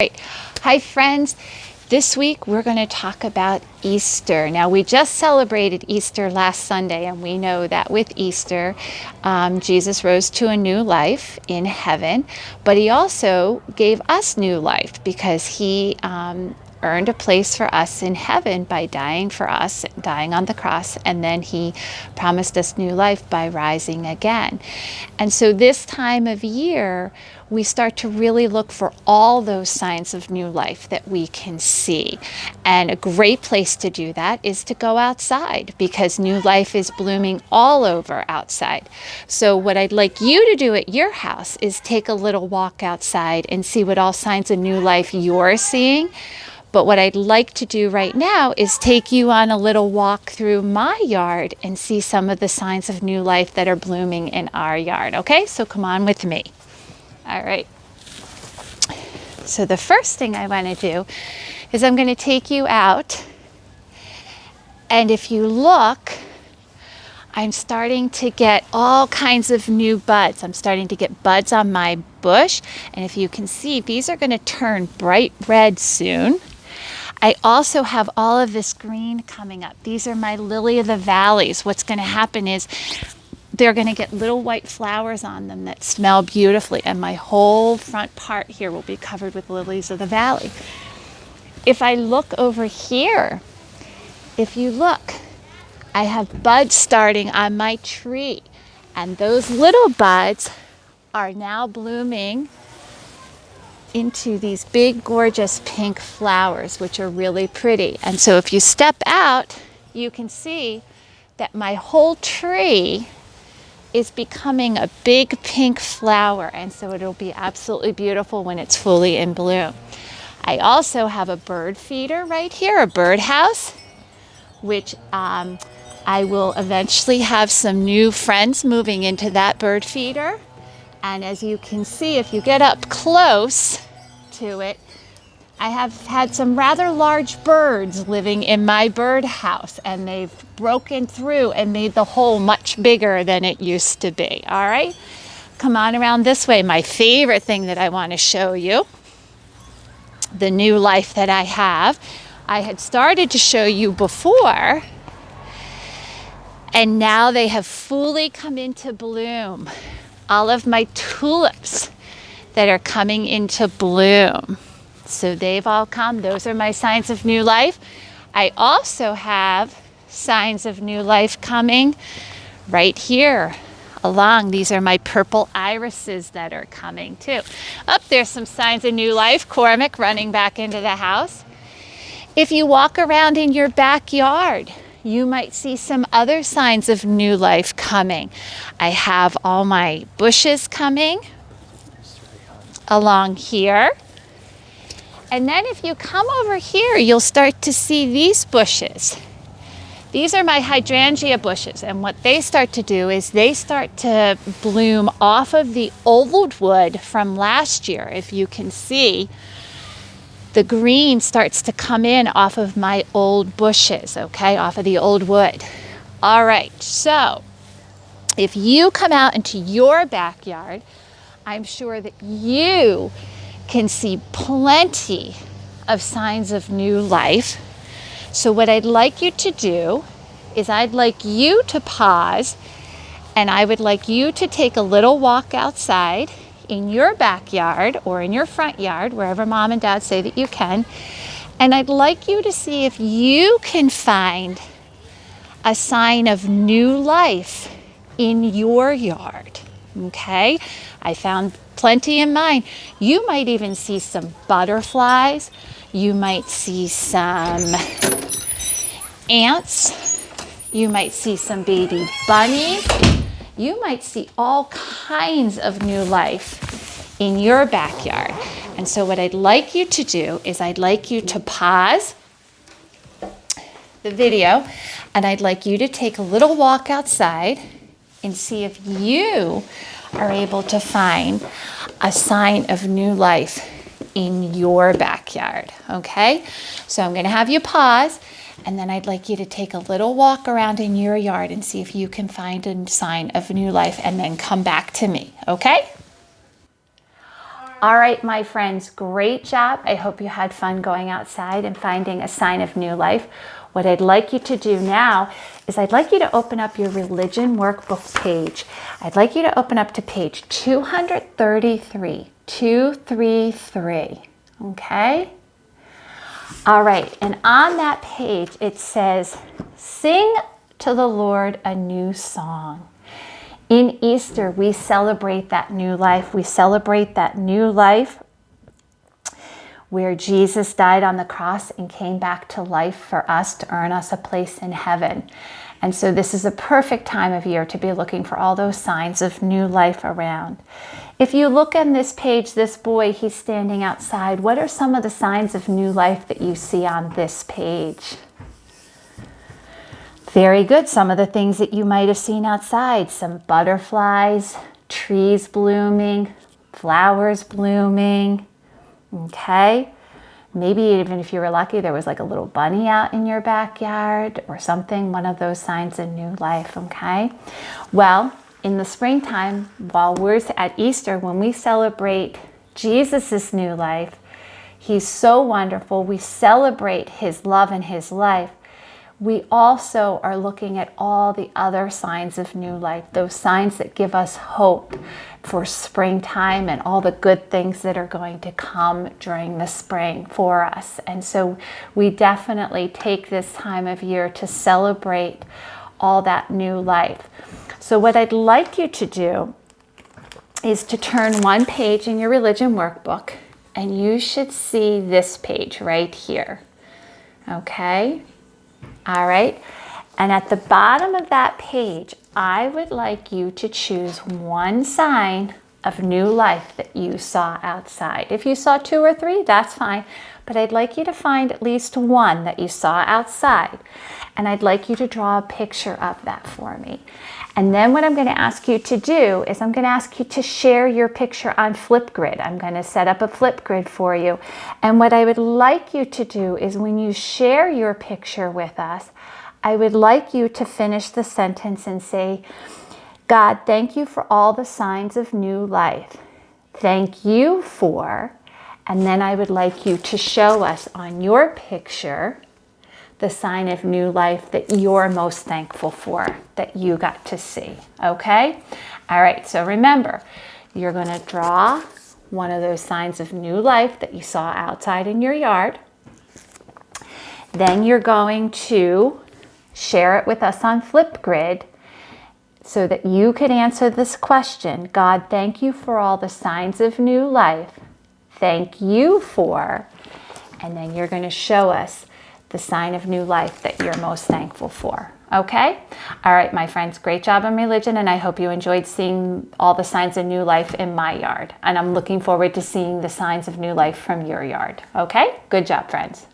Great. Hi friends, this week we're going to talk about Easter. Now we just celebrated Easter last Sunday, and we know that with Easter Jesus rose to a new life in heaven, but he also gave us new life because he earned a place for us in heaven by dying for us, dying on the cross, and then he promised us new life by rising again. And so this time of year, we start to really look for all those signs of new life that we can see. And a great place to do that is to go outside, because new life is blooming all over outside. So what I'd like you to do at your house is take a little walk outside and see what all signs of new life you're seeing. But what I'd like to do right now is take you on a little walk through my yard and see some of the signs of new life that are blooming in our yard. Okay, so come on with me. All right. So the first thing I want to do is I'm going to take you out. And if you look, I'm starting to get all kinds of new buds. I'm starting to get buds on my bush. And if you can see, these are going to turn bright red soon. I also have all of this green coming up. These are my lily of the valleys. What's going to happen is they're going to get little white flowers on them that smell beautifully, and my whole front part here will be covered with lilies of the valley. If I look over here, if you look, I have buds starting on my tree, and those little buds are now blooming into these big, gorgeous pink flowers, which are really pretty. And so if you step out, you can see that my whole tree is becoming a big pink flower, and so it'll be absolutely beautiful when it's fully in bloom. I also have a bird feeder right here, a birdhouse, which I will eventually have some new friends moving into that bird feeder. And as you can see, if you get up close to it, I have had some rather large birds living in my birdhouse, and they've broken through and made the hole much bigger than it used to be. All right, come on around this way. My favorite thing that I want to show you, the new life that I have. I had started to show you before, and now they have fully come into bloom. All of my tulips that are coming into bloom. So they've all come. Those are my signs of new life. I also have signs of new life coming right here along. These are my purple irises that are coming too. Up there's some signs of new life. Cormac running back into the house. If you walk around in your backyard, you might see some other signs of new life coming. I have all my bushes coming along here. And then if you come over here, you'll start to see these bushes. These are my hydrangea bushes, and what they start to do is they start to bloom off of the old wood from last year. If you can see, the green starts to come in off of my old bushes, okay, off of the old wood. All right, so if you come out into your backyard, I'm sure that you can see plenty of signs of new life. So what I'd like you to do is I'd like you to pause, and I would like you to take a little walk outside in your backyard or in your front yard, wherever mom and dad say that you can. And I'd like you to see if you can find a sign of new life in your yard. Okay? I found plenty in mine. You might even see some butterflies. You might see some ants. You might see some baby bunnies. You might see all kinds of new life in your backyard. And so what I'd like you to do is I'd like you to pause the video, and I'd like you to take a little walk outside and see if you are able to find a sign of new life in your backyard, okay? So I'm gonna have you pause, and then I'd like you to take a little walk around in your yard and see if you can find a sign of new life, and then come back to me, okay? All right, my friends, great job. I hope you had fun going outside and finding a sign of new life. What I'd like you to do now is I'd like you to open up your religion workbook page. I'd like you to open up to page 233, 233, okay? All right, and on that page it says, sing to the Lord a new song. In Easter, we celebrate that new life. We celebrate that new life where Jesus died on the cross and came back to life for us to earn us a place in heaven. And so this is a perfect time of year to be looking for all those signs of new life around. If you look on this page, this boy, he's standing outside. What are some of the signs of new life that you see on this page? Very good. Some of the things that you might have seen outside, some butterflies, trees blooming, flowers blooming, okay? Maybe even if you were lucky, there was like a little bunny out in your backyard or something, one of those signs of new life, okay? Well, in the springtime, while we're at Easter, when we celebrate Jesus's new life, he's so wonderful. We celebrate his love and his life. We also are looking at all the other signs of new life, those signs that give us hope for springtime and all the good things that are going to come during the spring for us. And so we definitely take this time of year to celebrate all that new life. So what I'd like you to do is to turn one page in your religion workbook, and you should see this page right here, okay? All right, and at the bottom of that page, I would like you to choose one sign of new life that you saw outside. If you saw 2 or 3, that's fine, but I'd like you to find at least one that you saw outside, and I'd like you to draw a picture of that for me. And then what I'm going to ask you to do is I'm going to ask you to share your picture on Flipgrid. I'm going to set up a Flipgrid for you. And what I would like you to do is when you share your picture with us, I would like you to finish the sentence and say, God, thank you for all the signs of new life. Thank you for, and then I would like you to show us on your picture the sign of new life that you're most thankful for, that you got to see, okay? All right, so remember, you're gonna draw one of those signs of new life that you saw outside in your yard. Then you're going to share it with us on Flipgrid so that you could answer this question. God, thank you for all the signs of new life. Thank you for, and then you're gonna show us the sign of new life that you're most thankful for, okay? All right, my friends, great job on religion, and I hope you enjoyed seeing all the signs of new life in my yard. And I'm looking forward to seeing the signs of new life from your yard, okay? Good job, friends.